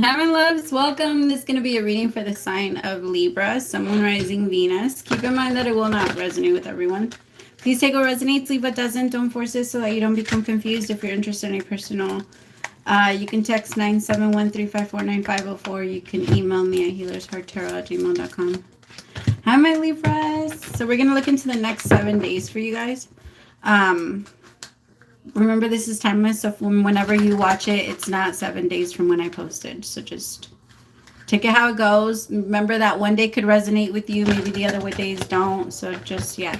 Hi, my loves. Welcome. This is going to be a reading for the sign of Libra, Sun, Moon, Rising, Venus. Keep in mind that it will not resonate with everyone. Please take what resonates, leave what doesn't. Don't force it so that you don't become confused. If you're interested in a personal, you can text 971-354-9504. You can email me at HealersHeartTarot@gmail.com. Hi, my Libras. So we're going to look into the next 7 days for you guys. Remember, this is timeless, so whenever you watch it, it's not 7 days from when I posted. So just take it how it goes. Remember that one day could resonate with you, maybe the other days don't. So just, yeah,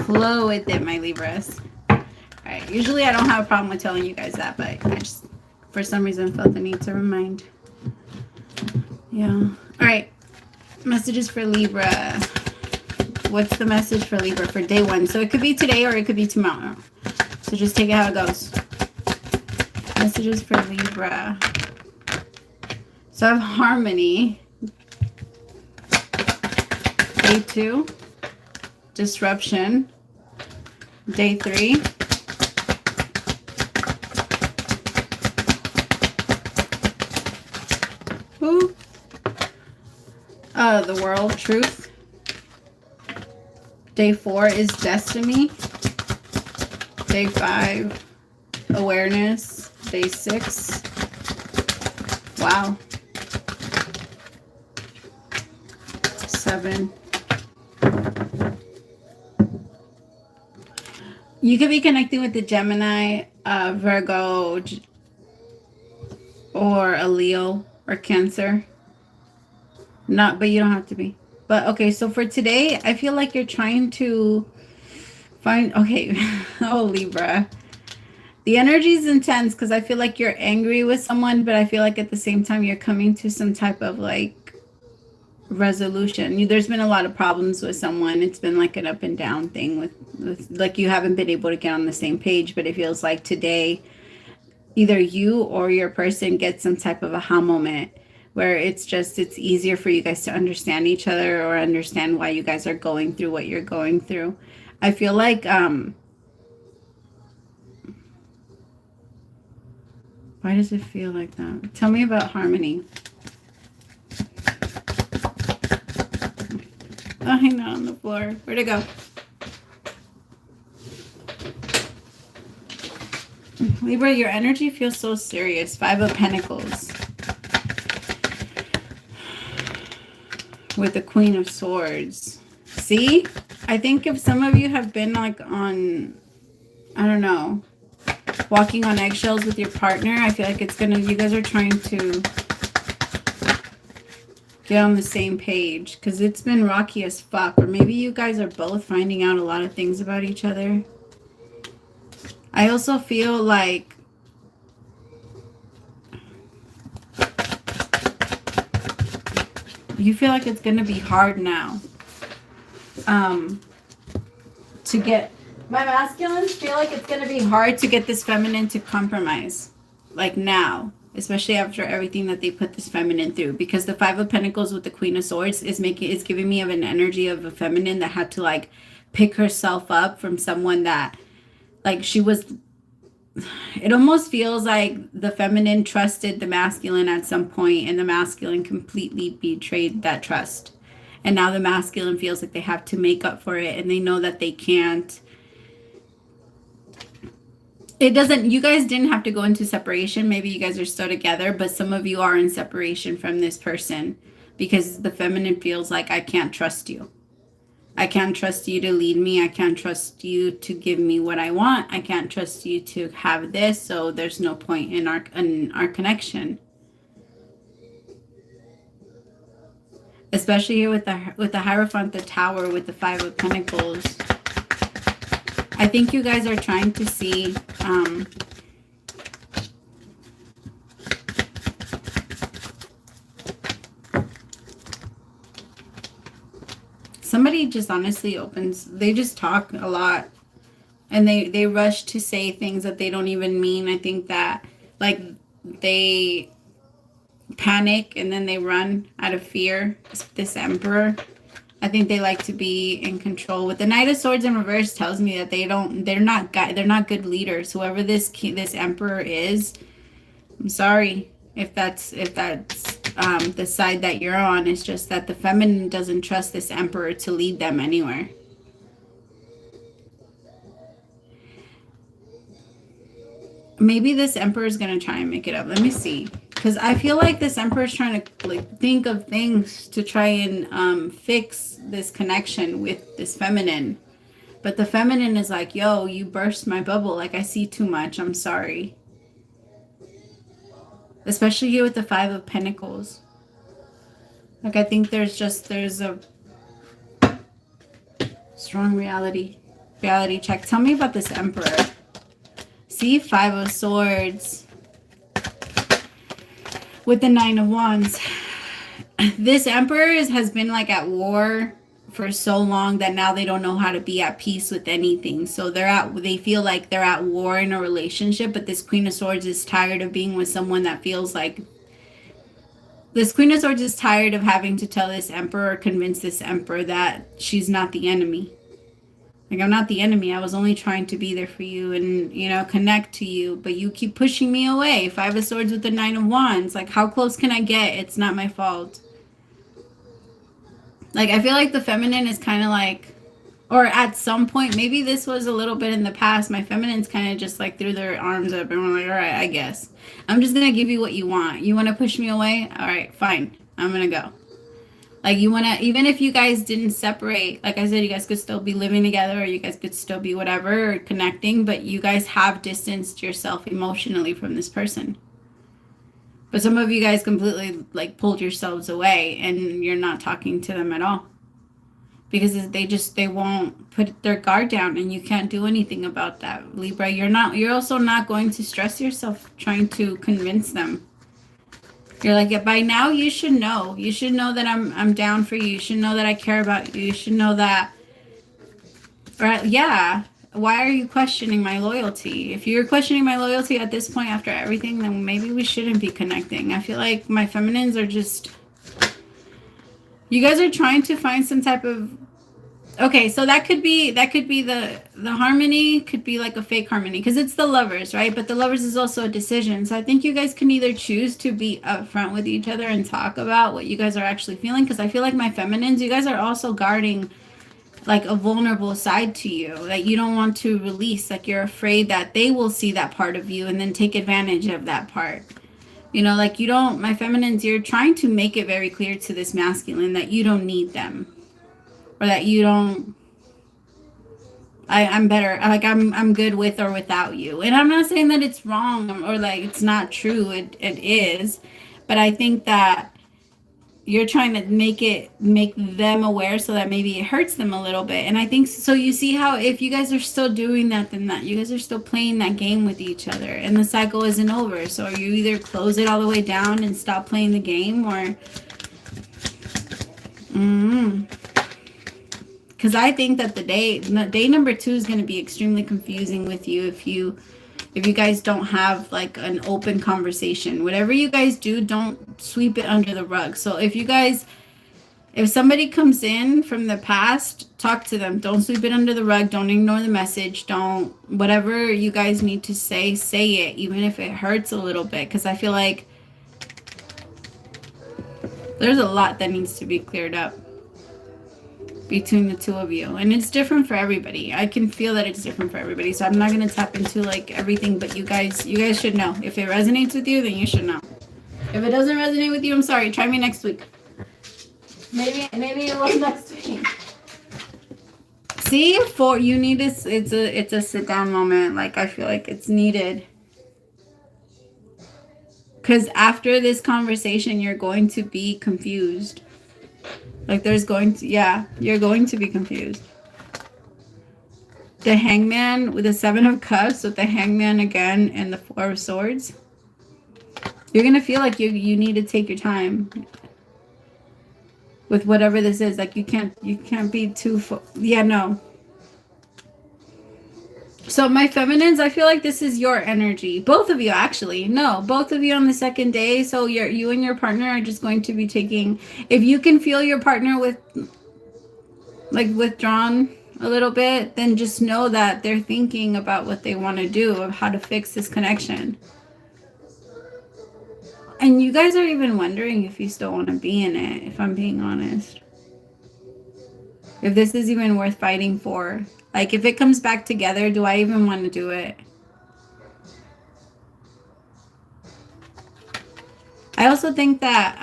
flow with it, my Libras. All right, usually I don't have a problem with telling you guys that, but I just, for some reason, felt the need to remind. Yeah. All right, messages for Libra. What's the message for Libra for day 1? So it could be today or it could be tomorrow. So just take it how it goes. Messages for Libra. So I have harmony. Day 2. Disruption. Day 3. Ooh. The world. Truth. Day 4 is destiny. Day 5, awareness. Day 6, wow. 7. You could be connecting with the Gemini, Virgo, or a Leo or Cancer. But you don't have to be. But okay, so for today, I feel like you're trying to okay. Oh, Libra. The energy is intense because I feel like you're angry with someone, but I feel like at the same time you're coming to some type of like resolution. There's been a lot of problems with someone. It's been like an up and down thing with like you haven't been able to get on the same page, but it feels like today either you or your person gets some type of aha moment where it's easier for you guys to understand each other or understand why you guys are going through what you're going through. I feel like, why does it feel like that? Tell me about harmony. Oh, I know, on the floor. Where'd it go? Libra, your energy feels so serious. 5 of Pentacles. With the Queen of Swords. See? I think if some of you have been like on, I don't know, walking on eggshells with your partner, I feel like you guys are trying to get on the same page because it's been rocky as fuck. Or maybe you guys are both finding out a lot of things about each other. I also feel like you feel like it's going to be hard now. To get my masculines feel like it's going to be hard to get this feminine to compromise like now, especially after everything that they put this feminine through, because the 5 of Pentacles with the Queen of Swords is giving me of an energy of a feminine that had to like pick herself up from someone that like it almost feels like the feminine trusted the masculine at some point and the masculine completely betrayed that trust. And now the masculine feels like they have to make up for it and they know that they can't. You guys didn't have to go into separation. Maybe you guys are still together, but some of you are in separation from this person because the feminine feels like I can't trust you. I can't trust you to lead me. I can't trust you to give me what I want. I can't trust you to have this. So there's no point in our connection. Especially here with the Hierophant, the Tower, with the 5 of Pentacles. I think you guys are trying to see somebody just honestly they just talk a lot and they rush to say things that they don't even mean. I think that like they panic and then they run out of fear. This Emperor, I think they like to be in control. With the Knight of Swords in reverse tells me that they're not good leaders. Whoever this Emperor is, I'm sorry if that's the side that you're on. It's just that the feminine doesn't trust this Emperor to lead them anywhere. Maybe this Emperor is going to try and make it up. Let me see. Because I feel like this Emperor is trying to like think of things to try and fix this connection with this feminine. But the feminine is like, yo, you burst my bubble. Like, I see too much. I'm sorry. Especially here with the Five of Pentacles. Like, I think there's a strong reality check. Tell me about this Emperor. See, Five of Swords with the Nine of Wands. This Emperor has been like at war for so long that now they don't know how to be at peace with anything. So they feel like they're at war in a relationship, but this Queen of Swords is tired of being with someone that feels like this Queen of Swords is tired of having to tell this Emperor or convince this Emperor that she's not the enemy. Like, I'm not the enemy. I was only trying to be there for you and, you know, connect to you. But you keep pushing me away. Five of Swords with the Nine of Wands. Like, how close can I get? It's not my fault. Like, I feel like the feminine is kind of like, or at some point, maybe this was a little bit in the past, my feminine's kind of just like threw their arms up and were like, all right, I guess. I'm just going to give you what you want. You want to push me away? All right, fine. I'm going to go. Like, you want to, even if you guys didn't separate, like I said, you guys could still be living together or you guys could still be whatever, or connecting, but you guys have distanced yourself emotionally from this person. But some of you guys completely, like, pulled yourselves away and you're not talking to them at all. Because they won't put their guard down and you can't do anything about that. Libra, you're also not going to stress yourself trying to convince them. You're like, yeah, by now you should know. You should know that I'm down for you. You should know that I care about you. You should know that. Or, yeah. Why are you questioning my loyalty? If you're questioning my loyalty at this point after everything, then maybe we shouldn't be connecting. I feel like my feminines are just... You guys are trying to find some type of... Okay, so that could be the harmony, could be like a fake harmony because it's the Lovers, right? But the Lovers is also a decision. So I think you guys can either choose to be upfront with each other and talk about what you guys are actually feeling, because I feel like my feminines, you guys are also guarding like a vulnerable side to you that you don't want to release. Like, you're afraid that they will see that part of you and then take advantage of that part. You know, like, my feminines, you're trying to make it very clear to this masculine that you don't need them. Or that you don't, I'm better, like I'm good with or without you. And I'm not saying that it's wrong or like it's not true. It is. But I think that you're trying to make them aware so that maybe it hurts them a little bit. And I think, so you see how if you guys are still doing that, then that you guys are still playing that game with each other and the cycle isn't over. So you either close it all the way down and stop playing the game, or because I think that the day number 2 is going to be extremely confusing with you if you guys don't have like an open conversation. Whatever you guys do, don't sweep it under the rug. So if somebody comes in from the past, talk to them. Don't sweep it under the rug. Don't ignore the message. Whatever you guys need to say it, even if it hurts a little bit. Because I feel like there's a lot that needs to be cleared up between the two of you, and it's different for everybody. I can feel that it's different for everybody, so I'm not going to tap into like everything, but you guys should know. If it resonates with you, then you should know. If it doesn't resonate with you, I'm sorry. Try me next week. Maybe it will next week. See, you need this. It's a sit down moment. Like, I feel like it's needed. Because after this conversation, you're going to be confused. Like, you're going to be confused. The Hangman with the 7 of Cups with the Hangman again and the 4 of Swords. You're going to feel like you need to take your time with whatever this is. Like, you can't be too no. So my feminines, I feel like this is your energy. Both of you, actually. No, both of you on the second day. So you and your partner are just going to be taking... If you can feel your partner withdrawn a little bit, then just know that they're thinking about what they want to do, of how to fix this connection. And you guys are even wondering if you still want to be in it, if I'm being honest. If this is even worth fighting for. Like, if it comes back together, do I even want to do it? I also think that,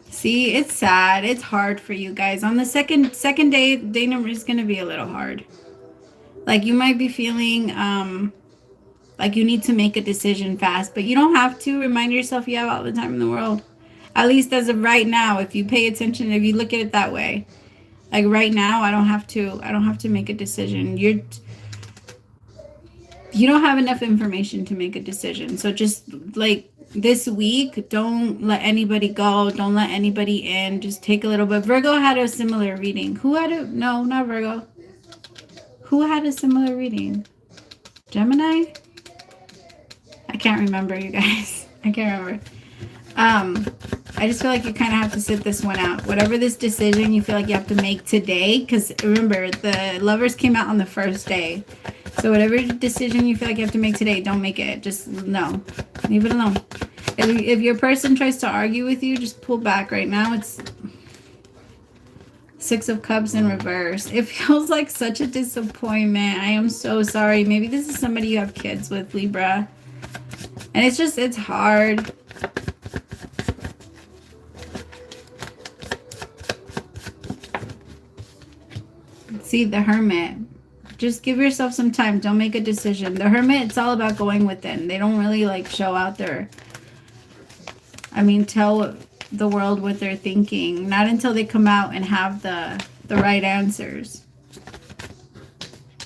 see, it's sad. It's hard for you guys. On the second day number is going to be a little hard. Like, you might be feeling, like you need to make a decision fast, but you don't have to. Remind yourself you have all the time in the world. At least as of right now, if you pay attention, if you look at it that way. Like right now, I don't have to make a decision. You don't have enough information to make a decision. So just like this week, don't let anybody go. Don't let anybody in. Just take a little bit. Virgo had a similar reading. No, not Virgo. Who had a similar reading? Gemini? I can't remember, you guys. I can't remember. I just feel like you kind of have to sit this one out. Whatever this decision you feel like you have to make today, because remember, the Lovers came out on the first day. So whatever decision you feel like you have to make today, don't make it. Just no. Leave it alone. If your person tries to argue with you, just pull back right now. It's Six of Cups in reverse. It feels like such a disappointment. I am so sorry. Maybe this is somebody you have kids with, Libra. And it's hard. See, the Hermit. Just give yourself some time. Don't make a decision. The Hermit, it's all about going within. They don't really like show out their, tell the world what they're thinking. Not until they come out and have the right answers.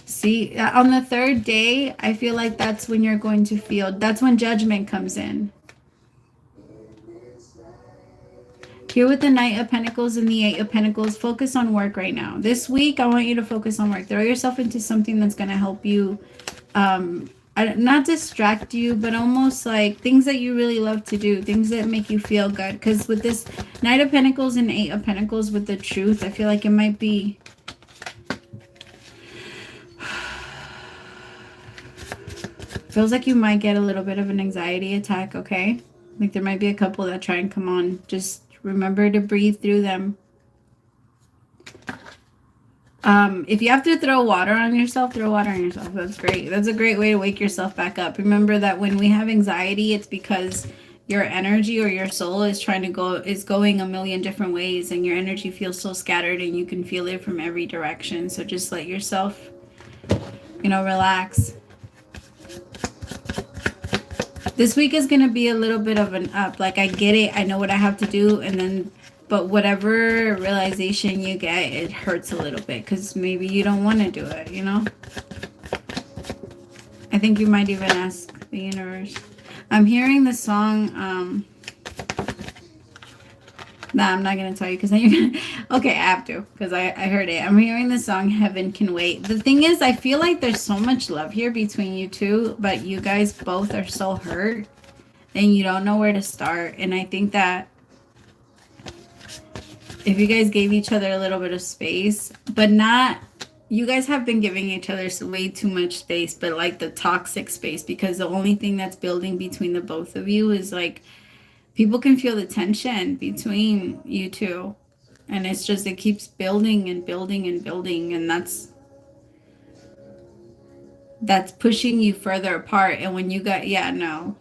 See, on the third day, I feel like that's when you're going to feel, that's when judgment comes in. Here with the Knight of Pentacles and the Eight of Pentacles, focus on work right now. This week, I want you to focus on work. Throw yourself into something that's going to help you, not distract you, but almost like things that you really love to do, things that make you feel good. Because with this Knight of Pentacles and Eight of Pentacles with the Truth, I feel like it might be... feels like you might get a little bit of an anxiety attack, okay? Like there might be a couple that try and come on. Just remember to breathe through them. If you have to throw water on yourself, throw water on yourself. That's great. That's a great way to wake yourself back up. Remember that when we have anxiety, it's because your energy or your soul is going a million different ways, and your energy feels so scattered and you can feel it from every direction. So just let yourself, relax. This week is going to be a little bit of an up. Like, I get it. I know what I have to do. But whatever realization you get, it hurts a little bit because maybe you don't want to do it, I think you might even ask the universe. I'm hearing the song, nah, I'm not going to tell you because then you're going to... Okay, I have to because I heard it. I'm hearing the song Heaven Can Wait. The thing is, I feel like there's so much love here between you two, but you guys both are so hurt and you don't know where to start. And I think that if you guys gave each other a little bit of space, but not... You guys have been giving each other way too much space, but like the toxic space, because the only thing that's building between the both of you is like... People can feel the tension between you two. And it's just, it keeps building and building and building. And that's pushing you further apart. And when you got, yeah, no.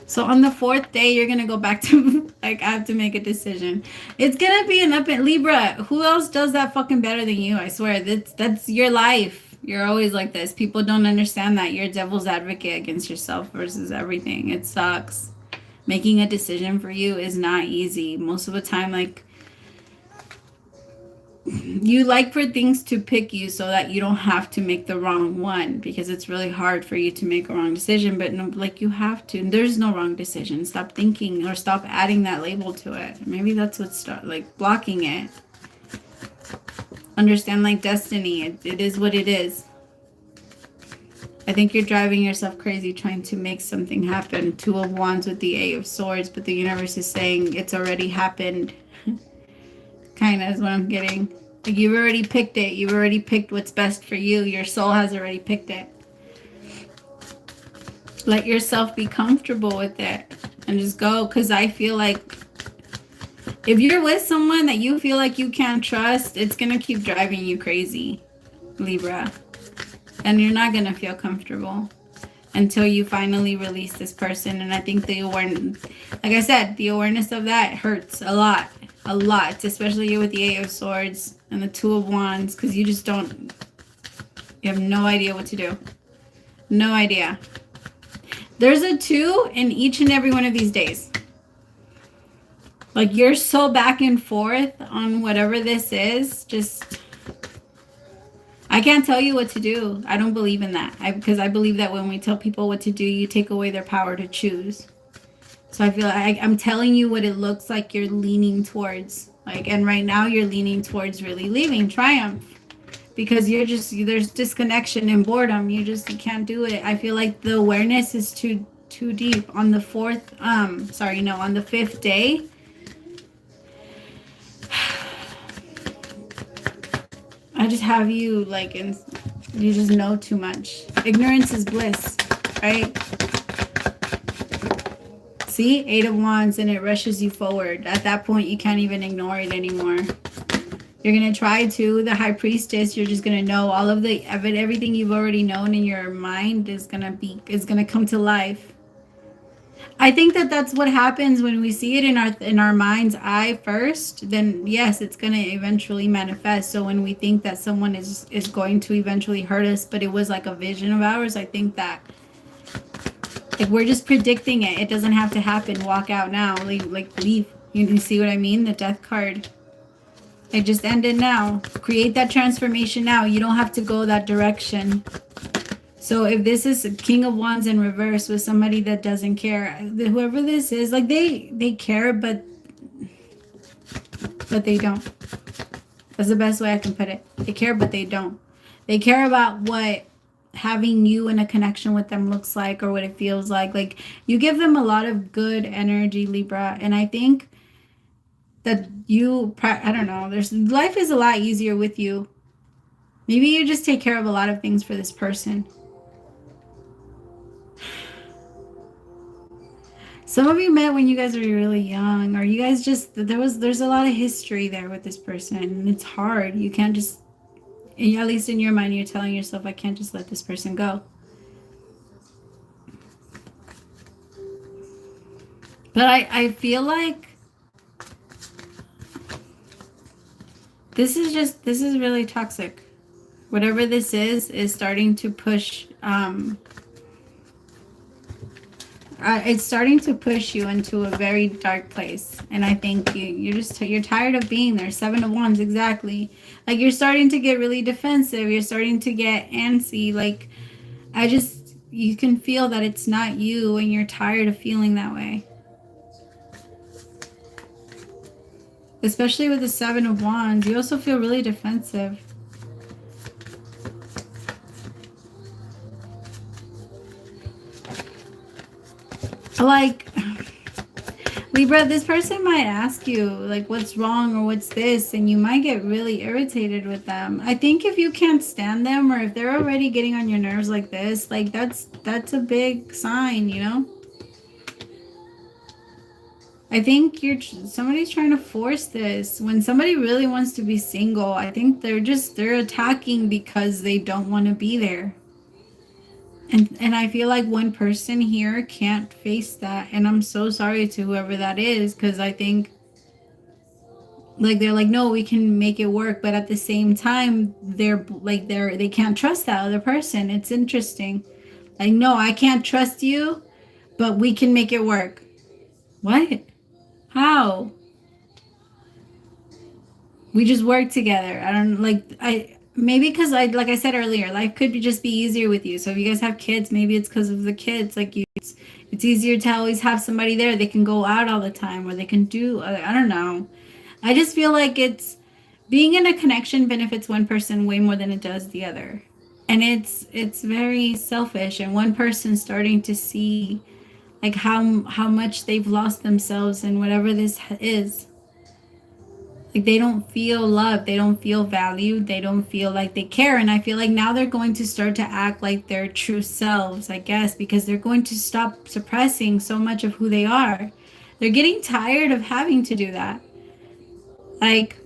So on the fourth day, you're going to go back to, like, I have to make a decision. It's going to be an up in Libra. Who else does that fucking better than you? I swear, that's your life. You're always like this. People don't understand that. You're devil's advocate against yourself versus everything. It sucks. Making a decision for you is not easy. Most of the time, like, you like for things to pick you so that you don't have to make the wrong one, because it's really hard for you to make a wrong decision. But no, like, you have to. There's no wrong decision. Stop thinking or stop adding that label to it. Maybe that's what's blocking it. Understand, like, destiny. It is what it is. I think you're driving yourself crazy trying to make something happen. Two of Wands with the Eight of Swords, but the universe is saying it's already happened. Kind of is what I'm getting. Like you've already picked it. You've already picked what's best for you. Your soul has already picked it. Let yourself be comfortable with it and just go. Because I feel like if you're with someone that you feel like you can't trust, it's going to keep driving you crazy, Libra. And you're not going to feel comfortable until you finally release this person. And I think the awareness, like I said, the awareness of that hurts a lot. A lot. Especially with the 8 of Swords and the 2 of Wands. Because you just don't, you have no idea what to do. No idea. There's a 2 in each and every one of these days. Like you're so back and forth on whatever this is. Just, I can't tell you what to do. I don't believe in that. Because I believe that when we tell people what to do, you take away their power to choose. So I feel like I'm telling you what it looks like you're leaning towards. Like, and right now you're leaning towards really leaving Triumph. Because you're just, there's disconnection and boredom. You can't do it. I feel like the awareness is too deep. On the 4th, on the 5th day, I just have you like, you just know too much. Ignorance is bliss, right? See, 8 of Wands, and it rushes you forward. At that point, you can't even ignore it anymore. You're going to try to. The High Priestess, you're just going to know all of the everything you've already known in your mind is going to come to life. I think that that's what happens when we see it in our mind's eye first. Then yes, it's going to eventually manifest. So when we think that someone is going to eventually hurt us, but it was like a vision of ours, I think that like we're just predicting it. It doesn't have to happen. Walk out now. Like leave. You see what I mean? The Death card. It just ended now. Create that transformation now. You don't have to go that direction. So if this is King of Wands in reverse with somebody that doesn't care, whoever this is, like they care, but they don't. That's the best way I can put it. They care, but they don't. They care about what having you in a connection with them looks like or what it feels like. Like you give them a lot of good energy, Libra, and I think that I don't know, life is a lot easier with you. Maybe you just take care of a lot of things for this person. Some of you met when you guys were really young, or you guys just, there's a lot of history there with this person, and it's hard. You can't just, at least in your mind, you're telling yourself, I can't just let this person go. But I feel like this is really toxic. Whatever this is starting to push, it's starting to push you into a very dark place. And I think you're tired of being there. 7 of Wands, exactly. Like you're starting to get really defensive. You're starting to get antsy. Like you can feel that it's not you and you're tired of feeling that way. Especially with the 7 of Wands, you also feel really defensive. Like, Libra, this person might ask you, like, what's wrong or what's this, and you might get really irritated with them. I think if you can't stand them, or if they're already getting on your nerves like this, like, that's a big sign, you know? I think somebody's trying to force this. When somebody really wants to be single, I think they're attacking because they don't want to be there. And I feel like one person here can't face that. And I'm so sorry to whoever that is, because I think like they're like, no, we can make it work. But at the same time, they can't trust that other person. It's interesting. Like, no, I can't trust you, but we can make it work. What? How? We just work together. I don't maybe because like I said earlier, life could just be easier with you. So if you guys have kids, maybe it's because of the kids. Like it's easier to always have somebody there. They can go out all the time, or they can do, I don't know. I just feel like it's being in a connection benefits one person way more than it does the other. And it's very selfish, and one person starting to see like how much they've lost themselves in whatever this is. Like they don't feel love, they don't feel valued, they don't feel like they care. And I feel like now they're going to start to act like their true selves, I guess, because they're going to stop suppressing so much of who they are. They're getting tired of having to do that. Like,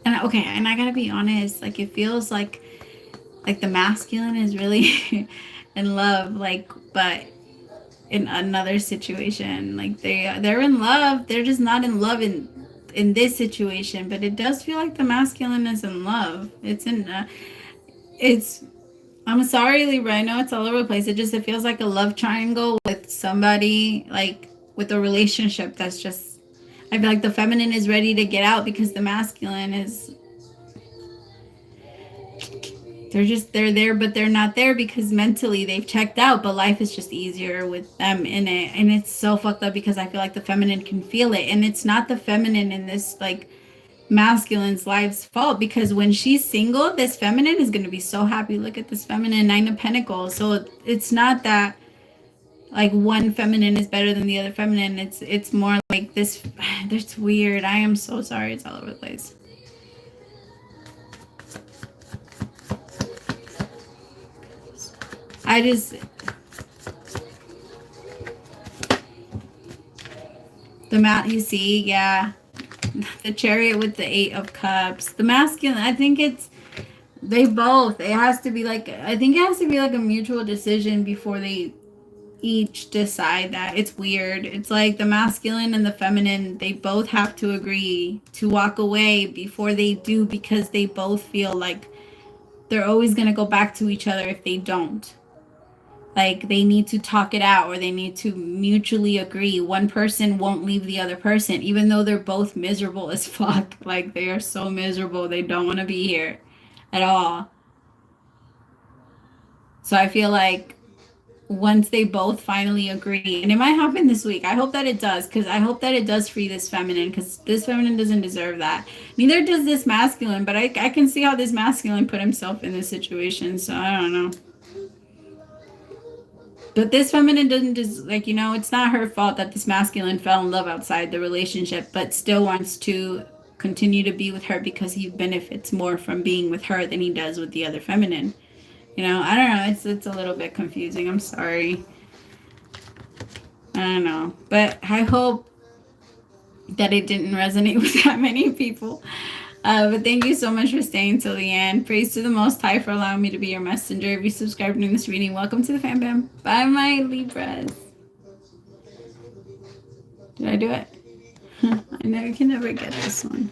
and okay, and I gotta be honest, like it feels like the masculine is really in love, like, but in another situation, like they're in love, they're just not in love in this situation. But it does feel like the masculine is in love. It's I'm sorry, Libra, I know it's all over the place. It feels like a love triangle with somebody, like with a relationship that's just, I feel like the feminine is ready to get out because the masculine is, they're there, but they're not there because mentally they've checked out, but life is just easier with them in it. And it's so fucked up because I feel like the feminine can feel it. And it's not the feminine in this like masculine's life's fault, because when she's single, this feminine is going to be so happy. Look at this feminine, 9 of Pentacles. So it's not that like one feminine is better than the other feminine. It's more like this. That's weird. I am so sorry. It's all over the place. I just, the mat, you see, yeah, the Chariot with the 8 of Cups, the masculine. I think it's, they both, it has to be like, I think it has to be like a mutual decision before they each decide that. It's weird. It's like the masculine and the feminine, they both have to agree to walk away before they do, because they both feel like they're always going to go back to each other if they don't. Like they need to talk it out, or they need to mutually agree. One person won't leave the other person, even though they're both miserable as fuck. Like they are so miserable. They don't want to be here at all. So I feel like once they both finally agree, and it might happen this week. I hope that it does, because I hope that it does free this feminine, because this feminine doesn't deserve that. Neither does this masculine, but I can see how this masculine put himself in this situation. So I don't know. But this feminine doesn't just, like, you know, it's not her fault that this masculine fell in love outside the relationship, but still wants to continue to be with her because he benefits more from being with her than he does with the other feminine. You know, I don't know. It's a little bit confusing. I'm sorry. I don't know. But I hope that it didn't resonate with that many people. But thank you so much for staying till the end. Praise to the Most High for allowing me to be your messenger. If you subscribed during this reading, welcome to the fam bam. Bye, my Libras. Did I do it? I can never get this one.